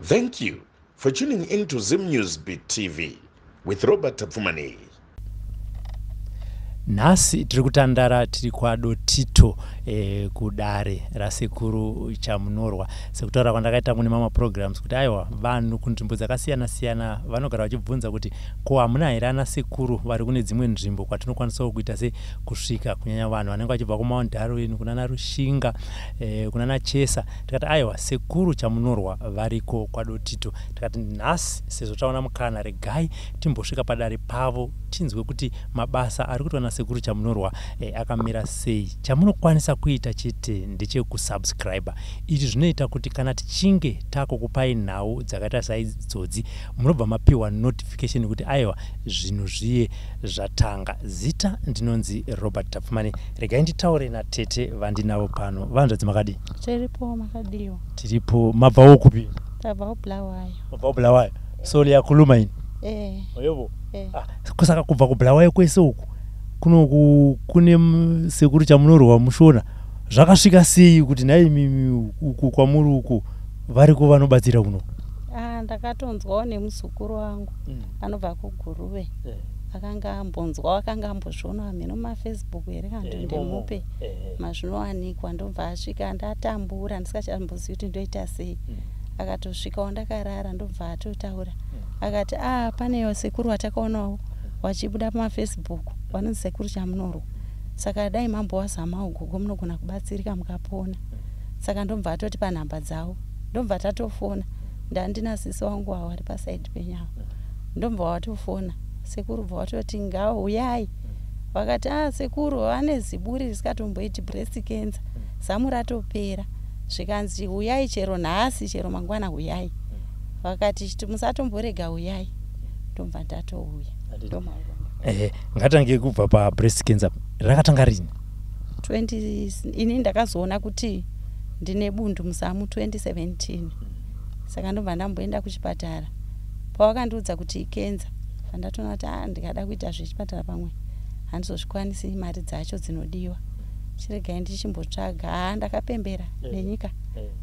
Thank you for tuning in to Zim Newsbeat TV with Robert Tapfumani. Nasi tiri kutandara tiri kwadotito kudare NaSekuru Chamunorwa. Sekutaura kwandakaita mune mama programs kuti aiwa vanhu kunzvimbo dzakasiyana siyana vanogara vachibvunza kuti ko hamuna here NaSekuru vari kune dzimwe nzvimbo kwatinokwanisa kuita se kusvika, kunyanya vanhu vanenge vachibva kuMount Darwin, kuna Rushinga, kuna Chesa. Tikati aiwa Sekuru Chamunorwa variko kwadotito. Tikati nhasi sezvo taona mukana regai timbosvika padare pavo tinzwe kuti mabasa ari kuitwa NaSekuru Chamunorwa akamira sei. Chamunokwanisa kuita chete ndechekusubscribe. Izvi zvinoita kuti kana tichinge takukupai nhau dzakaita saidzodzi munobva mapiwa notification kuti aiwa zvinhu zviye zvatanga. Zita ndinonzi Robert Tapfumani. Regai nditaure natete vandinavo pano. Vanzvadzi makadi? Tiripo makadiwa. Tiripo mabvawo kupi? Tabvawo Bulawayo. Mabvawo Bulawayo. Soli yakuluma ini. Oyobo. Kusaka kubva kuBulawayo kwese uku kuno kune Sekuru Chamunorwa mushona. Zvakasvika sei kuti nai mimi uku kwamuri uku variko vanobatsira kuno? Ndakatonzwawo nemuzukuru wangu anobva kuGuruve. Akanga ambonzwa, akanga ambozvona mheno maFacebook here kanti ndimupe mazvinowanikwa. Ndobva asvika ndatambura ndisikachambozivi kuti ndoita sei. Akatosvikawo ndakarara ndobva atotaura. Akati panewo Sekuru watakaonawo wachibuda pamaFacebook wanonzi Sekuru Chamunorwa. Saka dai mambo wazamawo gogo munogona kubatsirika mukapona. Saka ndobva atoti panhamba dzawo. Ndobva tatofona. Ndandina sisi wangu awo ari paside penyawo. Ndobva watofona. Sekuru bva watoti ngawo uyai. Vakati Sekuru vane ziburi risikatomboiti breast cancer. Zamu ratopera. Zvikanzi uyai chero nhasi chero mangwana uyai. Vakati chiti musatomborega uyai. Ndobva ndatouya. Ngatange kubva pa breast cancer rakatanga rini? Ini ndakazoona kuti ndine bundu muZamu 2017. Saka ndobva ndamboenda kuchipatara. Pavakandiudza kuti ikenza, ndatoona kuti ndikada kuita zvechipatara pamwe handizozvikwanisi mari dzacho dzinodiwa. Chiregai ndichimbotsvaga. Ndakapembera nenyika.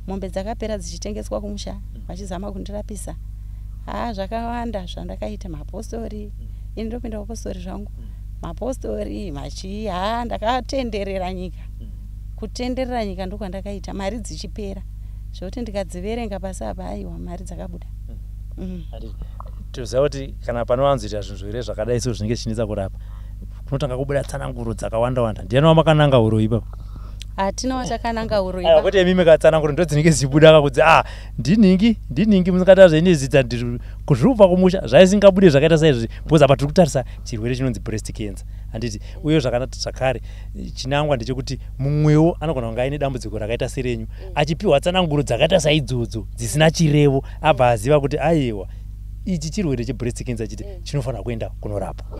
Mombe dzakapera dzichitengeswa kumusha vachizama kundirapisa. Zvakawanda zvandakaita, mapostori. Ini ndopinda mapostori zvangu. Mapostori machi ndakatenderera nyika. Kutenderera nyika ndiko kwandakaita mari dzichipera. Zvokuti ndikadziverenga pasi apa aiwa mari dzakabuda. Toziva kuti kana panowanzoita zvinhu zvire zvakadai so zvinenge zvichinetsa kurapa kunotanga kubuda tsananguro dzakawanda wanda. Ndiani wamakananga uro ipapo? Hatina wachakananga uro ipapo. Kuti emime katsananguro ndo dzinenge zibuda kakudzi ndinhingi musingata zvaine zita ndiri kuzviupa kumusha zvaisingabude zvakaita saizvi because apa tiri kutarisa chirwere chinonzi breast cancer. Handiti uye zvakanati zvakare chinangwa ndechekuti mumwewo anogona kunge aine dambudziko rakaita serenyu achipiwa tsananguro dzakaita saidzodzo dzisina chirevo abva aziva kuti aiwa ichi chirwere chebreast cancer chiti chinofanira kuenda kunorapwa.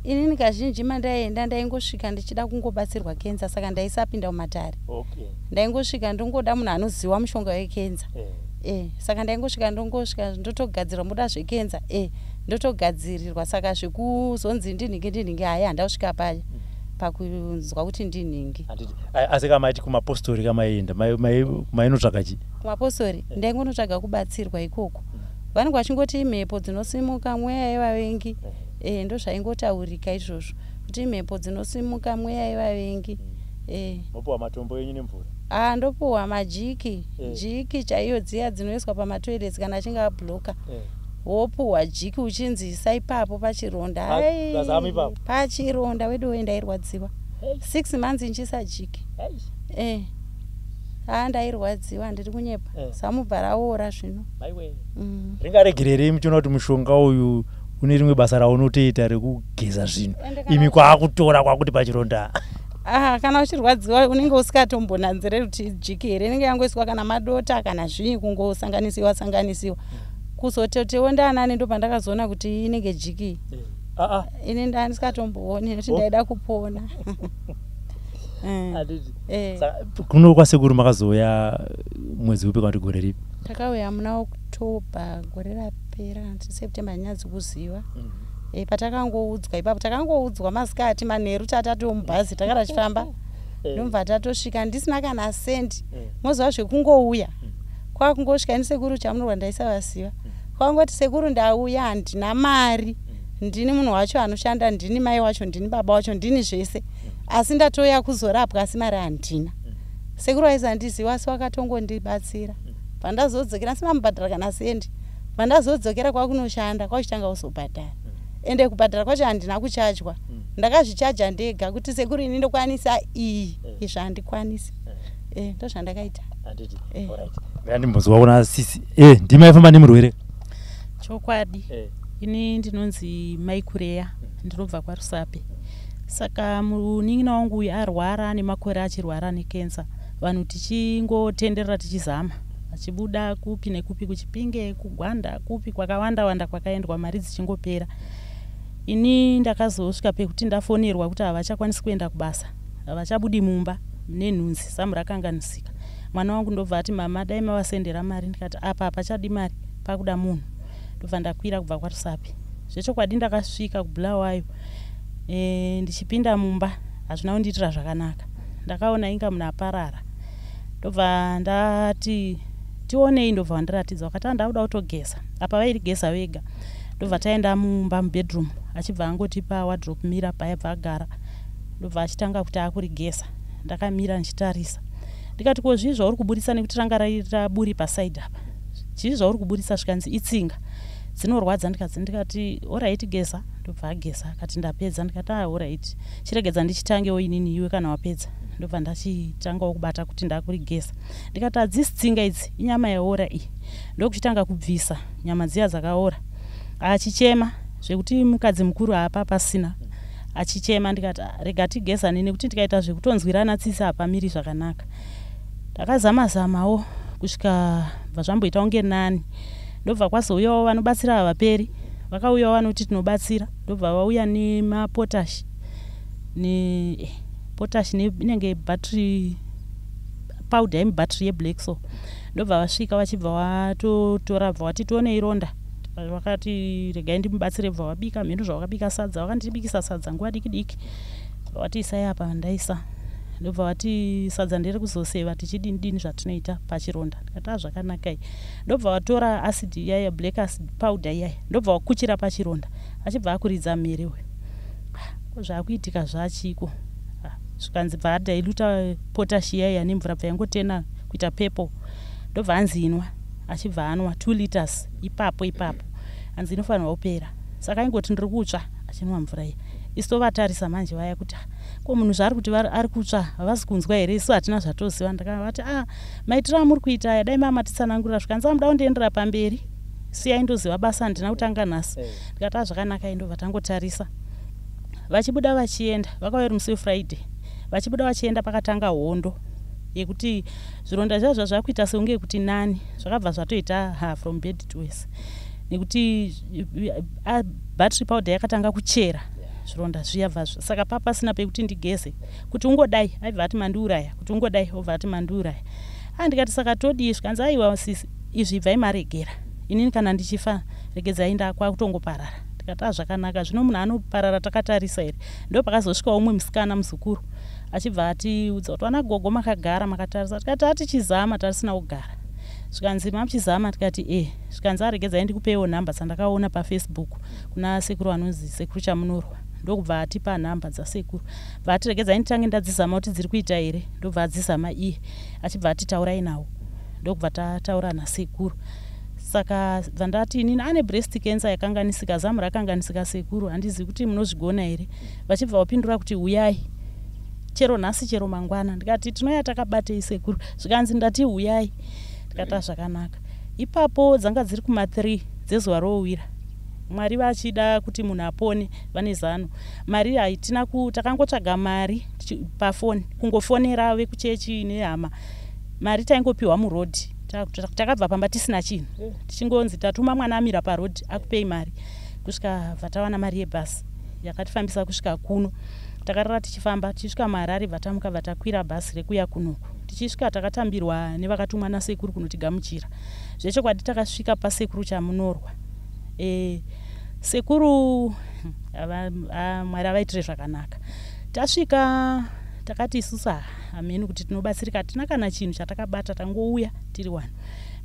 Inini kazhinji mandaenda ndaingosvika ndichida kungobatsirwa kenza, saka ndaisapinda mumatare. Ndaingosvika ndongoda munhu anoziva mushonga wekenza. Saka ndaingosvika ndotogadzirwa muda zvekenza. Ndotogadzirirwa. Saka zvikuzonzi ndinhingi haya handasvika paya pakunzwa kuti ndinhingi. Asi kamaiti kumapostori kamaenda mainotsvaka chi? Kumapostori ndaingonotsvaga kubatsirwa ikoko. Vanenge vachingoti mhepo dzinosimuka mweya yevavengi. Ndozvaingotaurika izvozvo kuti mhepo dzinosimuka mweya yevavengi. Mopuwa matombo yenyu nemvura? Ndopuwa majiki. Jiki chaiyo dziya dzinoiswa pamatoilets kana achinge abloka. Wopuwa jiki uchinzi isa ipapo pachironda. Pachironda wedu wendairwadziwa 6 months inchisa jiki. Ndairwadziwa ndiri kunyepa. Zamubva raora zvino. Ringaregererei muchiona kuti mushonga uyu une rimwe basa raunotoita rekugeza zvinhu imi kwaakutora kwakuti pachironda? Kana uchirwadziwa unenge usingatombonanzire kuti jiki here, inenge yangoiswa kana madota kana zvii kungosanganisiwa kuzototewo ndaanani ndo pandakazoona kuti inenge jiki. Ini ndandisikatombooni kuti ndaida kupona. Kuno kwaSekuru makazouya mwedzi upi kana kuti gore ripi? Takauya muna October gore rapera, September nyadzi kuziva. Patakangoudzwa ipapo, takangoudzwa masikati manheru tatatu mubhazi takara chifamba. Ndobva tatosvika ndisina kana sendi. Moziva zvekungouya. kwakungosvika NaSekuru Chamunorwa ndaisavasiva. Kwangoti Sekuru ndauya handina mari. Ndini munhu wacho anoshanda, ndini mai wacho, ndini baba wacho, ndini zvese. Asi ndatoya kuzorapwa asi mari handina. Sekuru aizandiziva asi wakatongondibatsira. Pandazodzokera sina mubhadhara kana sendi. Pandazodzokera kwakunoshanda kwachitanga kuzobhadhara. Ende kubhadhara kwacho handina kuchajwa. Ndakazvichaja ndega kuti Sekuru ini ndokwanisa izvi handikwanisi. Ndozvandakaita. Alright. Vandimbozwa kuna sisi. Ndimaifamba nemurwere. Chokwadi. Ini ndinonzi Mai Kureya, ndinobva kwaRusape. Saka munin'ina wangu uyu arwara nemakore achirwara nekensa. Vanhu tichingotenderera tichizama. Achibuda kupi nekupi kuchipinge, kugwanda, kupi kwakawanda kwakaendwa mari dzichingopera. Ini ndakazosvika pekuti ndafonerwa kuti havachakwanisi kuenda kubasa. Havachabudi mumba nenhunzi, Zamu rakanganisika. Mwana wangu ndobva ati mama dai mavasendera mari, ndikati apa hapachadi mari, pakuda munhu. Ndobva ndakwira kubva kwaRusape. Zvechokwadi ndakasvika kuBulawayo. Ndichipinda mumba hazvina kundiitira zvakanaka. Ndakaona inga munhu aparara. Ndobva ndati tionei, ndobva ndiratidza wakati ndauda kutogeza. Apa vairigeza vega. Ndobva taenda mumba mubedroom, achibva angotipa wardrobe mirror paibva agara. Ndobva achitanga kuti akurigeza. Ndakamira ndichitarisa. Ndikati ko zvizvi zvauri kubudisa nekuti ranga raburi paside apa. Zvizvi zvauri kubudisa zvikanzi itsinga. Dzinorwadza. Ndikati alright geza. Ndobva ageza akati ndapedza. Ndikati alright, chiregedza ndichitangewo inini iwe kana wapedza. Ndobva ndachitangawo kubata kuti ndakurigeza. Ndikati adzisi tsinga idzi, inyama yaora iyi. Ndokuchitanga kubvisa nyama dziya dzakaora. Achichema zvekuti mukadzi mukuru apa pasina. Achichema. Ndikati rega tigeza nini kuti tikaita zvekutonzwirana tsitsi hapamiri zvakanaka. Ndakazama-zamawo kusvika zvamboita unge nani. Ndobva kwazouyawo vanobatsira havaperi. Vakauyawo vanoti tinobatsira. Ndobva vauya nemapotashi. Potashi inenge battery powder yemubattery yeBlack Soul. Ndobva vasvika vachibva vatotora bva vati tionei ronda. Vakati regai ndimubatsire, bva vabika mhenu zvavakabika sadza. Vakandibikisa sadza nguva diki diki. Vati isai apa, ndaisa. Ndobva vati sadza ndiri kuzoseva tichidini zvatinoita pachironda. Ndikati zvakanakai. Ndobva vatora acid yaya, black acid powder yaya. Ndobva vakuchira pachironda. Achibva akuridza mherewe. Zvakuitika zvachiko. Zvikanzi bva adailuta potashi yaya nemvura bva yangotena kuita purple. Ndobva anzi inwa. Achibva anwa 2 liters ipapo. Anzi inofanirwa kupera. Saka ingoti ndiri kutsva achinwa mvura iyi. Istovatarisa manje vaya kuti ko munhu zvari kuti ari kutsva havasi kunzwa here, isu hatina zvatoziva. Ndakavati maitiro amuri kuita aya dai mama titsanangurira zvikanzi muda kundiendera pamberi, siyai ndoziva basa handina kutanga nhasi. Ndikati zvakanaka. Ndobva tangotarisa. Vachibuda vachienda, vakauya musi Friday. Vachibuda vachienda pakatanga hondo yekuti zvironda zvazvo zvakuita seunge kuti nani zvakabva zvatoita from bed to worse. Nekuti battery powder yakatanga kuchera zvironda zviyabva. Saka papasina pekuti ndigeze kuti ungodai aibva ati mandiuraya, kuti ungodai obva ati mandiuraya. Ndikati saka todii, zvikanzi aiwa sisi izvi bvai maregera, inini kana ndichifa regedzai kwakutongoparara. Ndikati zvakanaka, zvino munhu anoparara takatarisa here. Ndo pakazosvika umwe musikana muzukuru achibva atiudza kuti vana gogo makagara makatarisa. Tikati atichizama tarisina kugara. Zvikanzi mamuchizama. Tikati zvikanzi aregedzai ndikupewo nhamba dzandakaona paFacebook kuna sekuru anonzi Sekuru Chamunorwa. Ndokubva atipa nhamba dzasekuru. Bva atiregedzai nditange ndadzizama kuti dziri kuita here. Ndobva adzizama iye achibva atitaurai nawo. Ndokubva tataura nasekuru. Saka vandati inini ane breast cancer yakanganisika, Zamu rakanganisika sekuru, handizivi kuti munozvigona here. Vachibva vapindura kuti uyai chero nhasi chero mangwana. Ndikati tinoya takabatei sekuru. Zvikanzi ndati uyai. Ndikati zvakanaka. Ipapo dzanga dziri kuma3 dzezuva rowira. Mwari vachida kuti munhu apone vane zano. Mari haitina takangotsvaga mari pafoni, kungofonera vekuchechi nehama. Mari taingopiwa murodhi. Takabva pamba tisina chinhu. Tichingonzi tatuma mwana amira parodhi akupei mari. Kusvika vatawana mari yebhasi yakatifambisa kusvika kuno. Takarara tichifamba tichisvika Marare, vatamuka vatakwira bhasi rekuya kunoku. Tichisvika takatambirwa nevakatumwa nasekuru kunotigamuchira. Zvechokwadi takasvika pasekuru Chamunorwa. Sekuru Mwari avaitire zvakanaka. Tasvika takati isusu ameni kuti tinobatsirika, hatina kana chinhu chatakabata, tangouya tiri wanu.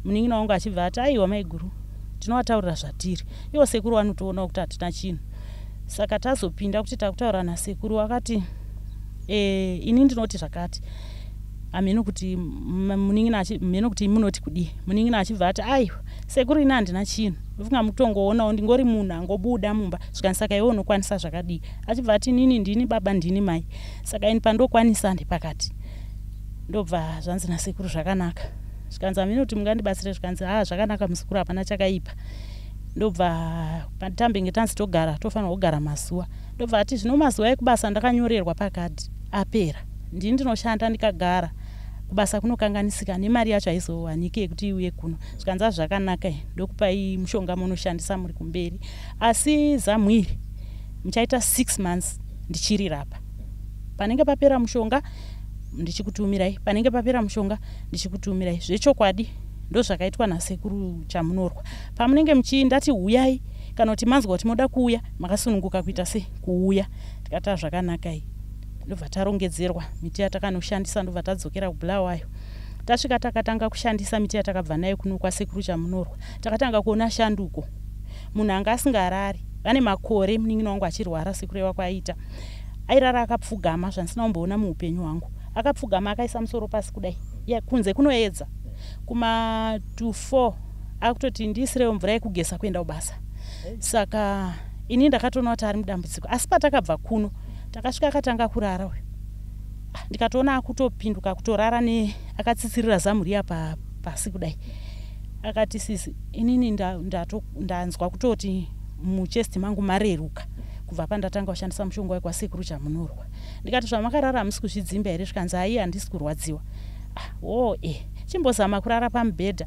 munin'ina wangu achibva ati aiwa maiguru tinovataurira zvatiri iwo sekuru vanotoona kuti hatina chinhu. Saka tazopinda kuti takutaura nasekuru akati ini ndinoti zvakati ameno kuti munin'ina meno kuti munoti kudii. Munin'ina achibva ati aiwa sekuru ina handina chinhu ndofunga mutongoonawo ndingori munhu angobuda mumba zvikanyasaka iwe unokwanisa zvakadii. Achibva ati inini ndini baba ndini mai saka ini pandokwanisa ndepakati. Ndobva zvanzi nasekuru zvakanaka zvikanzi ameno kuti mungandibatsire zvikanzi zvakanaka musekuru hapana chakaipa. Ndobva patambenge tanzi togara tofanira kugara mazuva. Ndobva ati zvino mazuva ekubasa ndakanyorerwa pakadhi apera ndini ndinoshanda ndikagara kubasa kunokanganisika nemari yacho haizowanike yekuti iuye kuno. Zvikanzi zvakanaka ndokupai mushonga munoshandisa muri kumberi asi zamwiri muchaita 6 months ndichirirapa. Panenge papera mushonga ndichikutumirai, panenge papera mushonga ndichikutumirai. Zvechokwadi ndo zvakaitwa nasekuru Chamunorwa. Pamunenge muchiindati huyai kana kuti manzwa kuti moda kuuya makasununguka kuita se kuuya. Tikata zvakanaka ndobva tarongedzerwa miti yatakanoshandisa ndobva tadzokera kuBulawayo. Tasvika takatanga kushandisa miti yatakabva nayo kuno kwasekuru Chamunorwa takatanga kuona shanduko. Munhu anga asingarari vane makore munin'ina wangu achirwara sekuru wako aita airara akapfugama zvansina kumboona muupenyu hwangu. Akapfugama akaisa musoro pasi kudai kunze kunoedza kuma 2-4 akutoti ndisirewo mvura yekugesa kuenda kubasa. Saka ini ndakatoona kuti ari mudambudziko asi patakabva kuno takasvika akatanga kurara uyu ndikatoona akutopinduka kutorara akatsitsirira zamu riya pasi kudai. Akati sisi inini ndanzwa kutoti muchesti mangu mareruka kubva pandatanga kushandisa mushonga wekwasekuru Chamunorwa. Ndikati zvamakarara hamisi kuzvidzimba here zvikanzi hai handisi kurwadziwa. Chimbozama kurara pamubhedha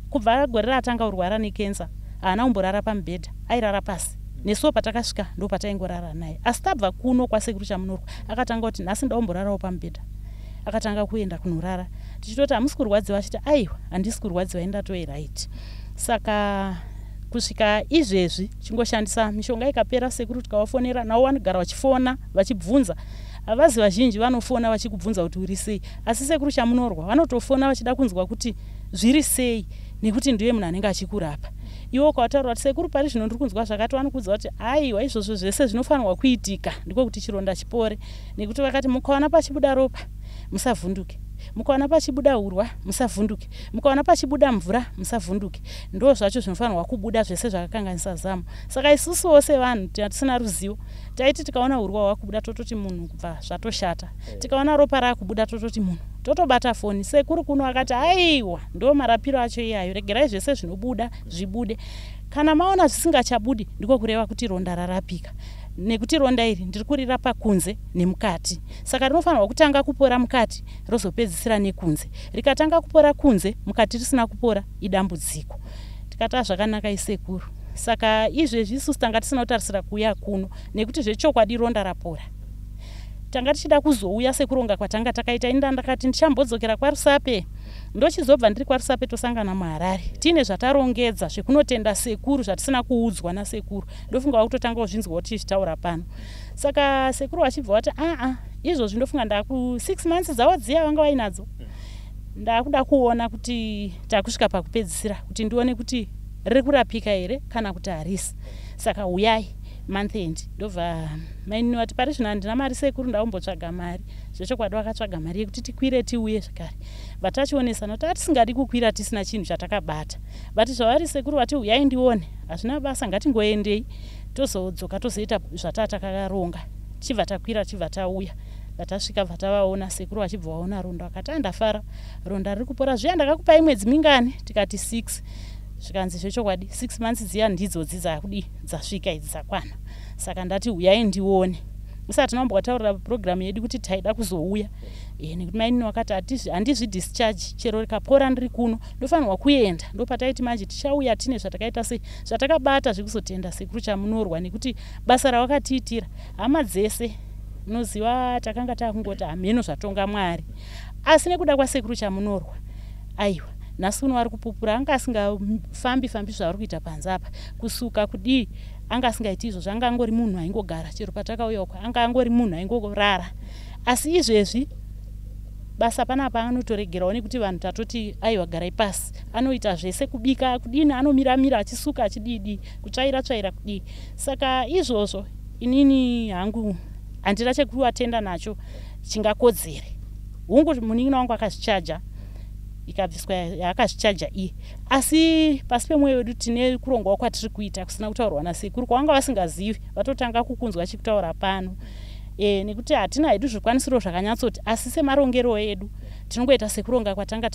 kubva gore ratanga urwara nekensa haana kumborara pamubhedha airara pasi. Nesuwo patakasvika ndo pataingorara naye asi tabva kuno kwasekuru Chamunorwa akatanga kuti nhasi ndaomborarawo pamubhedha. Akatanga kuenda kunorara tichitoti hamisi kurwadziwa achiti aiwa handisi kurwadziwa indatoiraiti. Saka kusvika izvezvi chingoshandisa mishonga ikapera sekuru tikawafonera nawo vanogara vachifona vachibvunza. Havazi vazhinji vanofona vachikubvunza kuti uri sei asi sekuru Chamunorwa vanotofona vachida kunzwa kuti zviri sei nekuti ndiye munhu anenge achikurapa. Iwo kwataura kuti sekuru pari zvino ndiri kunzwa zvakati vanokudza kuti aiwa izvozvo zvese zvinofanirwa kuitika ndiko kuti chironda chipore nekuti vakati mukaona pachibuda ropa musavhunduke, mukaona pachibuda urwa musavhunduke, mukaona pachibuda mvura musavhunduke. Ndo zvacho zvinofanirwa kubuda zvese zvakakanganisa zamu. Saka isusuwo sevanhu tisina ruzivo taiti tikaona urwa hwakubuda tototi munhu kubva zvatoshata, tikaona ropa rakubuda tototi munhu totobata foni. Sekuru kuno akati aiwa ndo marapiro acho iyayo regerai zvese zvinobuda zvibude. Kana maona zvisingachabudi ndiko kureva kuti ronda rarapika nekuti ronda iri ndiri kurirapa kunze nemukati. Saka rinofanirwa kutanga kupora mukati rozopedzisira nekunze. Rikatanga kupora kunze mukati risina kupora idambudziko. Tikata zvakanaka isekuru. Saka izvezvi isusu tanga tisina kutarisira kuuya kuno nekuti zvechokwadi ronda rapora. Tanga tichida kuzouya sekuronga kwatanga takaita inda ndakati ndichambodzokera kwaRusape. Ndochizobva ndiri kwaRusape tosangana muHarare. Tine zvatarongedza zvekunotenda sekuru zvatisina kuudzwa nasekuru. Ndofunga kutotanga kuzvinzwa kuti zvitaura pano. Saka sekuru achibva wati izvozvi ndofunga ndaku 6 months dzawadziya vanga vainadzo. Ndakuda kuona kuti takusvika pakupedzisira kuti ndione kuti riri kurapika here kana kuti harisi. Saka uyai month end ndobva maini wati pari zvino handina mari sekuru ndaombotsvaga mari. Zvechokwadi vakatsvaga mari yekuti tikwire tiuye zvakare. Vatachionesana kuti hatisingadi kukwira tisina chinhu chatakabata. Vati zvavari sekuru vati uyai ndione hazvina basa ngatingoendei tozodzoka tozoita zvatatakaronga. Chibva takwira chibva tauya. Vatasvika vatavaona sekuru vachibva vaona ronda vakati ndafara ronda riri kupora zviya ndakakupai mwedzi mingani tikati 6. Zvikanzi zvechokwadi 6 months dziya ndidzo dzakudi dzasvika idzi dzakwana. Saka ndati uyai ndione. Usati naombotaurira program yedu kuti taida kuzouya. Nekuti maini wakati handizvi discharge chero rikapora ndiri kuno ndofanirwa kuenda. Ndopataiti manje tichauya tine zvatakaita sei zvatakabata zvekuzotenda sekuru Chamunorwa nekuti basa rawakatiitira hama dzese munoziva takanga takungoti hameno zvatonga Mwari. Asi nekuda kwasekuru Chamunorwa aiwa nhasi uno ari kupupura anga asingafambi zvaari kuita panze apa kusuka kudii anga asingaiti izvozvo anga angori munhu aingogara chero patakauya uko anga angori munhu aingorara. Asi izvezvi basa panapa anotoregerawo nekuti vanhu tatoti aiwa garai pasi anoita zvese kubika kudini, anomiramira achisuka achididi kutsvaira kudii. Saka izvozvo inini hangu handina chekuatenda nacho chingakodzere. Hungu munin'ina wangu akazvichaja ikabviswa yaakazvichaja iye, asi pasi pemwoyo wedu tine kurongwa kwatiri kuita kusina kutaurwa nasekuru kwavanga vasingazivi vatotanga kukunzwa chikutaura pano. Nekuti hatina hedu zvikwanisiro zvakanyatsoti, asi semarongero edu tinongoita sekuronga kwatanga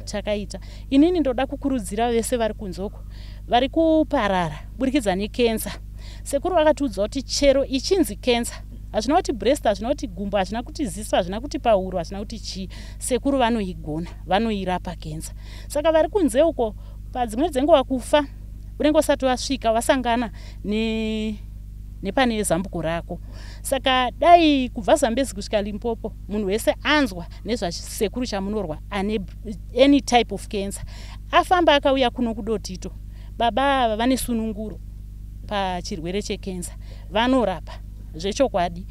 takaita. Inini ndoda kukurudzira vese vari kunzoko vari kuparara burikidza nekenza. Sekuru vakatiudza kuti chero ichinzi kenza hazvina kuti breast, hazvina kuti gumbo, hazvina kuti ziso, hazvina kuti pahuro, hazvina kuti chii. Sekuru vanoigona, vanoirapa kenza. Saka vari kunze uko padzimwe dzenguva kufa unenge usati wasvika wasangana nepane zambuko rako. Saka dai kubva Zambezi kusvika Limpopo munhu wese anzwa nezvasekuru Chamunorwa ane any type of cancer afamba akauya kuno kudotito. Baba vane sununguro pachirwere chekenza, vanorapa zvechokwadi.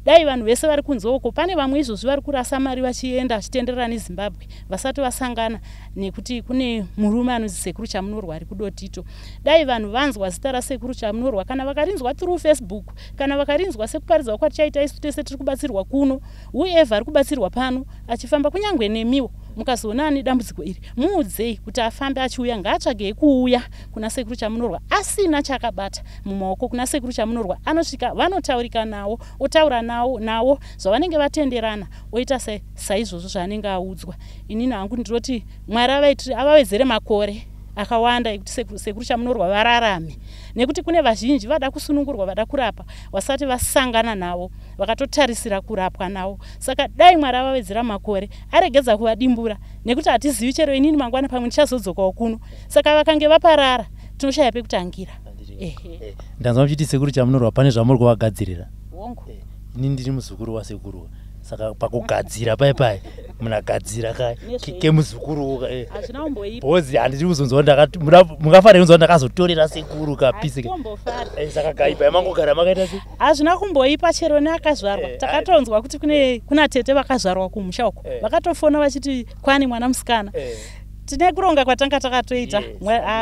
Dai vanhu vese vari kunzoko, pane vamwe izvozvi vari kurasa mari vachienda vachitenderera neZimbabwe vasati vasangana nekuti kune murume anonzi sekuru Chamunorwa ari kudotito. Dai vanhu vanzwa zita rasekuru Chamunorwa, kana vakarinzwa through Facebook, kana vakarinzwa sekuparidza kwatichaita isu tese tiri kubatsirwa kuno, whoever ari kubatsirwa pano achifamba kunyangwe nemiwo mukazoona ane dambudziko iri, muudzei kuti afambe achiuya, ngaatsvagei kuuya kuna sekuru Chamunorwa asina chakabata mumaoko. Kuna sekuru Chamunorwa anosvika, vanotaurika nawo, otaura nawo zvavanenge vatenderana, oita saizvozvo zvaanenge audzwa. Inini hangu ndinoti Mwari avawedzere makore akawanda ekuti sekuru Chamunorwa vararame, nekuti kune vazhinji vada kusunungurwa, vada kurapa vasati vasangana navo, vakatotarisira kurapwa navo. Saka dai Mwari avawedzera makore aregedza kuvadimbura, nekuti hatizivi chero inini mangwana pamwe ndichazodzokawo kuno. Saka vakange vaparara tinoshaya pekutangira. Ndanzwa muchiti sekuru Chamunorwa pane zvamuri kuvagadzirira. Wongo. Inini ndiri muzukuru wasekuru. Saka pakugadzira pai munagadzira kemuzukuru hazvina kumboipa bhozi handiri kuzonzwa mungafanira kunzwa ndakazotorera sekuru kapise saka kaipa mangogara makaita sei. Hazvina kumboipa chero neakazvarwa. Takatonzwa kuti kuna tete vakazvarwa kumusha uko vakatofona vachiti kwani mwana musikana. Tine kuronga kwatanga takatoita.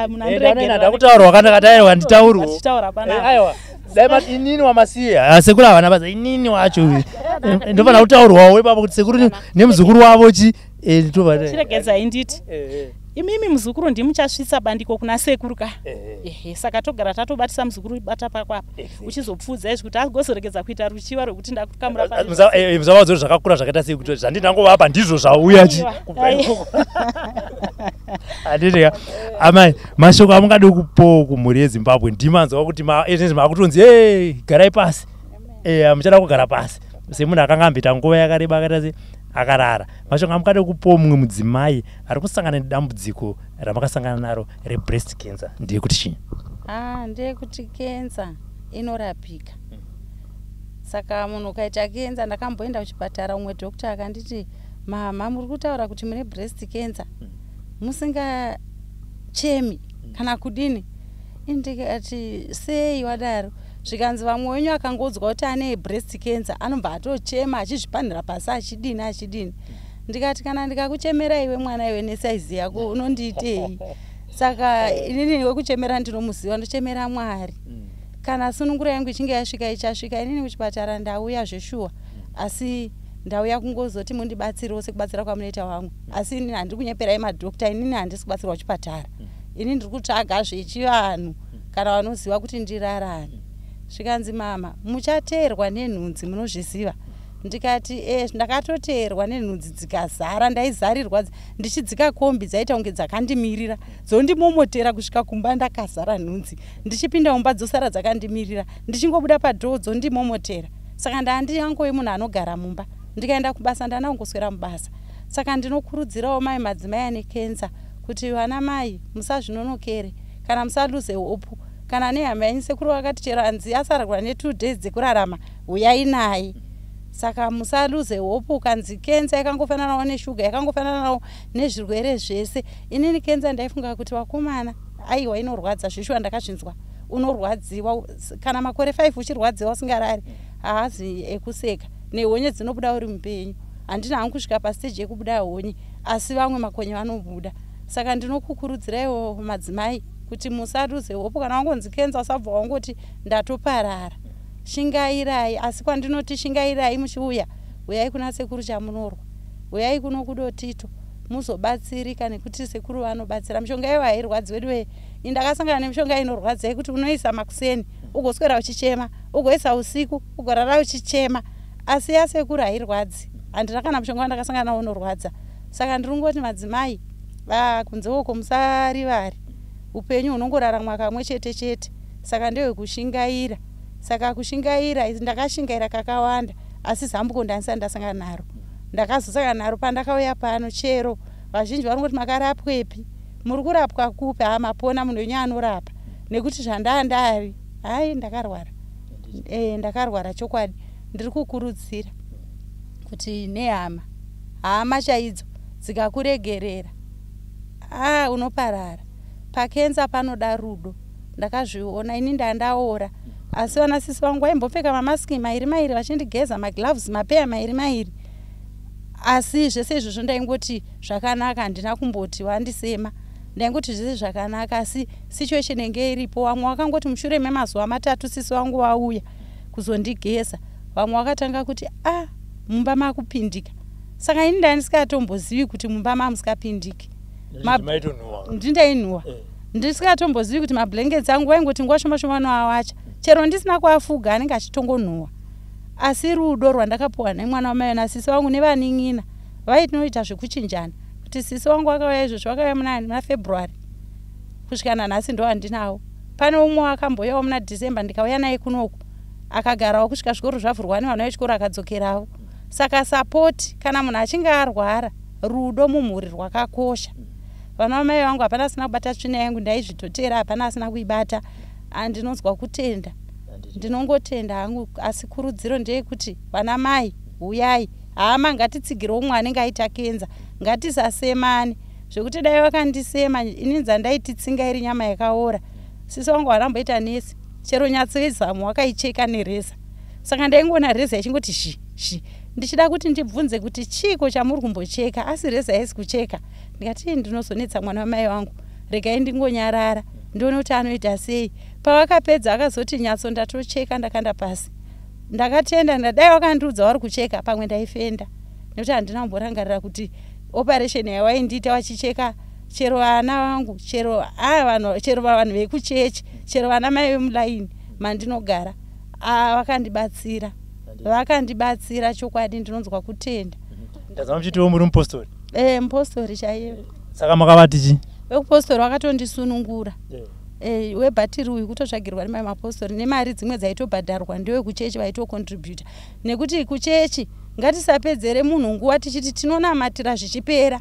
Munandiregera kutaurwa kana katairwa nditaurwa achitaura pana aiwa dai inini wamasiya sekuru havana basa inini wacho ndofana kutaurwawo ipapo kuti sekuru nemuzukuru wavo chiregedza inditi imimi muzukuru ndimuchasvitsa bandiko kuna sekuru ka. Saka togara tatobatisa muzukuru bata pakwapa uchizopfudza izvi kuti agozoregedza kuita ruchiva rwekuti ndakukamura muzavadzo zvakakura zvakaita sei kuti zvandinangovapa ndizvo zvauya andidika amai mashoko amungade kupo kumhuri yeZimbabwe ndimanzwa kuti makutonzi garai pasi muchada kugara pasi semunhu akanga ambita nguva yakareba akaita sei akarara. Mashoko amungade kupo mumwe mudzimai ari kusangana nedambudziko ramakasangana naro rebreast cancer ndeyekuti chii? Ndeyekuti kenza inorapika. Saka munhu ukaita kenza, ndakamboenda kuchipatara, umwe dhokta akanditi mama muri kutaura kuti mune breast cancer musingachemi kana kudini. Ndikati sei wadaro? Zvikanzi vamwe wenyu akangodzwa kuti ane breast cancer anobva atochema achizvipanhira pasi achidini. Ndikati kana ndikakuchemera iwe mwana iwe nesaizi yako unondiitei? Saka inini wekuchemera ndinomuziva, ndochemera Mwari. Kana sunungura yangu ichinge yasvika ichasvika, inini kuchipatara ndauya zveshuwa, asi ndauya kungozoti mundibatsirewo sekubatsira kwamunoita vamwe, asi inini handiri kunyeperai madhokta, inini handisi kubatsirwa kuchipatara. Inini ndiri kutsvaga zvechivanhu kana vanoziva kuti ndirarame. Zvikanzi mama muchateerwa nenhunzi munozviziva. Ndikati ndakatoteerwa nenhunzi dzikazara, ndaizarirwa ndichidzika kombi dzaita kunge dzakandimirira dzondimomotera kusvika kumba ndakazara nhunzi, ndichipinda mumba dzosara dzakandimirira, ndichingobuda padhoo dzondimomotera. Saka ndandiyangowe munhu anogara mumba, ndikaenda kubasa ndanangoswera mubasa. Saka ndinokurudzirawo mai madzimai ane kenza kuti vana mai musazvinonokere kana musaluze hope. Kana nehama yenyu sekuru vakati chero anzi asaragwa ne2 days dzekurarama uyai naye. Saka musaluze hope. Kanzi kenza yakangofananawo neshuga, yakangofananawo nezvirwere zvese. Inini kenza ndaifunga kuti vakomana aiwa inorwadza, zvishwa ndakazvinzwa unorwadziwa kana makore 5 uchirwadziwa usingarari, haazi ekuseka, nehonye dzinobuda uri mupenyu. Handina hangu kusvika pastage yekubuda honye, asi vamwe makonye vanobuda. Saka ndinokukurudziraiwo madzimai kuti musaruze hope kana wangonzi kenza usabva wangoti ndatoparara. Shingairai, asi kwandinoti shingairai muchiuya, uyai kuna sekuru Chamunorwa, uyai kuno kudotito, muzobatsirika nekuti sekuru vanobatsira. Mishonga iyo hairwadzi wedu ndakasangana nemishonga inorwadza yekuti unoisa makuseni ugoswera uchichema, ugoisa usiku ugorara uchichema, asi yasekuru hairwadzi. Handina kana mushonga wandakasangana nawo unorwadza. Saka ndirongoti madzimai kunze uko musarivari, upenyu hunongorara mwaka kamwe chete chete. Saka ndewe kushingaira. Saka kushingaira ndakashingaira kakawanda, asi zambuko ndandisati ndasangana naro. Ndakazosangana naro pandakauya pano chero. Vazhinji vanongoti makarapwepi, muri kurapwa kupi? Mapona munhu wenyu anorapa. Nekuti zvandandari hai ndakarwara. Ndakarwara chokwadi. Ndiri kukurudzira kuti nehama chaidzo dzikakuregerera unoparara. Pakenza panoda rudo. Ndakazviona ini ndandaora. Asi vanasisi vangu vaimbopfeka mamasiki mairi mairi vachindigeza, magloves mapeya mairi mairi. Asi zvese izvozvo ndaingoti zvakanaka, handina kumboti wandisema. Ndaingoti zvese zvakanaka, asi situation inenge iripo. Vamwe vakangoti mushure memazuva matatu sisi vangu vauya kuzondigeza, vamwe vakatanga kuti mumba makupindika. Saka ini ndandisikatombozivi kuti mumba mamusikapindiki. Ndindainhuwa. Ndisikatombozvivi kuti mablankets angu vaingoti nguva shoma shoma noawacha. Chero ndisina kuafuga anenge achitongonhuwa. Asi rudo rwandakapuwa nemwana wamai nasisi vangu nevanin'ina vaitinoita zvekuchinjana. Kuti sisi vangu vakauya izvozvo, vakauya muna February. Kusvikana nhasi ndo handinawo. Pane umwe akamboyawo muna December ndikauya naye kunoku. Akagarawo kusvika zvikoro zvavhurwa nevana vechikoro akadzokerawo. Saka support kana munhu achinge arwara, rudo mumhuri rwakakosha. Vana vamai vangu hapana asina kubata tsvina yangu, ndaizvitotera hapana asina kuibata. Andinonzwa kutenda. Ndinongotenda hangu, asi kurudziro ndeyekuti vana mai uyai. Hama ngatitsigire umwe anenge aita kenza. Ngatisasemane. Zvekuti dai vakandisema ininza ndaititsinga iri nyama yakaora. Sisi vangu varamboita nesi. Chero nyatso yezamu wakaicheka nereza. Saka ndaingoona reza ichingoti shi. Ndichida kuti ndibvunze kuti chiko chamuri kumbocheka, asi reza haisi kucheka. Ndikati ndinozonetsa mwana wamai vangu. Regai ndingonyarara. Ndione kuti anoita sei. Pavakapedza akazoti nyatso ndatocheka ndakanda pasi. Ndakatenda, ndadai vakandiudza vari kucheka, pamwe ndaifenda. Nekuti handina kumborangarira kuti operation yawaindiita wachicheka chero vana vangu, chero vanhu vekuchechi, chero vana mai vemulaini mandinogara. Vakandibatsira chokwadi, ndinonzwa kutenda. Ndazama muchitiwo muri mupostori? Mupostori chaiyo. Saka makavatichi? Vekupostori vakatondisunungura. Webhatiri uyu kutotsvagirwa nemai mapostori nemari dzimwe dzaitobhadharwa ndewe kuchechi vaitocontributa. Nekuti kuchechi ngatisapedzere munhu nguva tichiti tinonamatira zvichipera.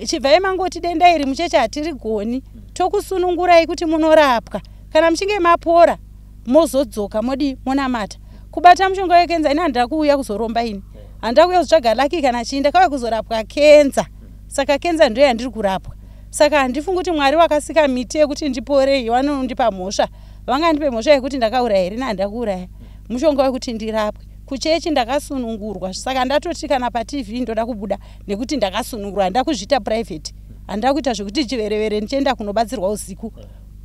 Chibvai mangoti denda iri muchechi hatirigoni, tokusunungurai kuti munorapwa. Kana muchinge mapora mozodzoka modi monamata. Kubata mushonga wekenza ini handida kuuya kuzoromba ini. Handida kuuya kuzotsvaga laki kana chii, ndakauya kuzorapwa kenza. Saka kenza ndiyo yandiri kurapwa. Saka handifungi kuti Mwari wakasika miti yekuti ndiporei vanondipa mhosva. Vangandipe mhosva yekuti ndakauraya here, handida kuuraya. Mushonga wekuti ndirapwe. Kuchechi ndakasunungurwa. Saka ndatoti kana paTV ndoda kubuda nekuti ndakasunungurwa, handida kuzviita private. Handida kuita zvekuti chiverevere ndichienda kunobatsirwa usiku.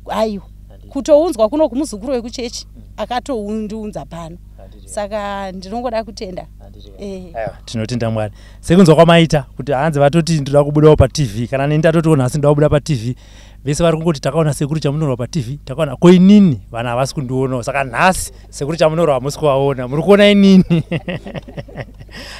Aiwa. Kutounzwa kuno kumuzukuru wekuchechi akatoundiunza pano. Saka ndinongoda kutenda. Tinotenda Mwari. Sekunzwa kwamaita kuti hanzi vatoti ndoda kubudawo paTV, kana nini tatoti nhasi ndoda kubuda paTV. Vese vari kungoti takaona Sekuru Chamunorwa paTV, takaona koinini vana havasi kundionawo. Saka nhasi Sekuru Chamunorwa hamusi kuvaona, muri kuona inini.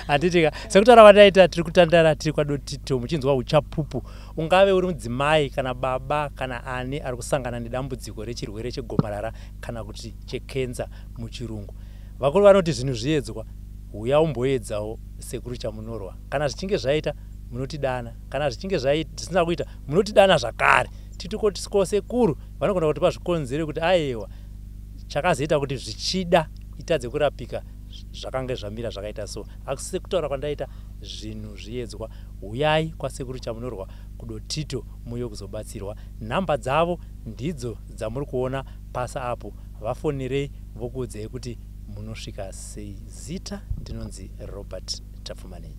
Handitika sekutaura vataita tiri kutandara, tiri kwadotito muchinzwa uchapupu. Ungave uri mudzimai kana baba kana ani ari kusangana nedambudziko rechirwere chegomarara kana kuti chekenza muchirungu. Vakuru vanoti zvinhu zviedzwa, uya umboedzawo Sekuru Chamunorwa. Kana zvichinge zvaita munotidana, kana zvichinge zvisina kuita munotidana zvakare. Titikotiko Sekuru vanogona kutipa zvikonzero kuti aiwa chakazoita kuti zvichida itadze kurapika zvakange zvamira zvakaita so. Asi sekutaura kwandaita zvinhu zviedzwa, uyai kwaSekuru Chamunorwa kudotito muyo kuzobatsirwa. Nhamba dzavo ndidzo dzamuri kuona pasa apo. Vafonerei vokuudzai kuti munosvika sei. Zita ndinonzi Robert Tafumanei.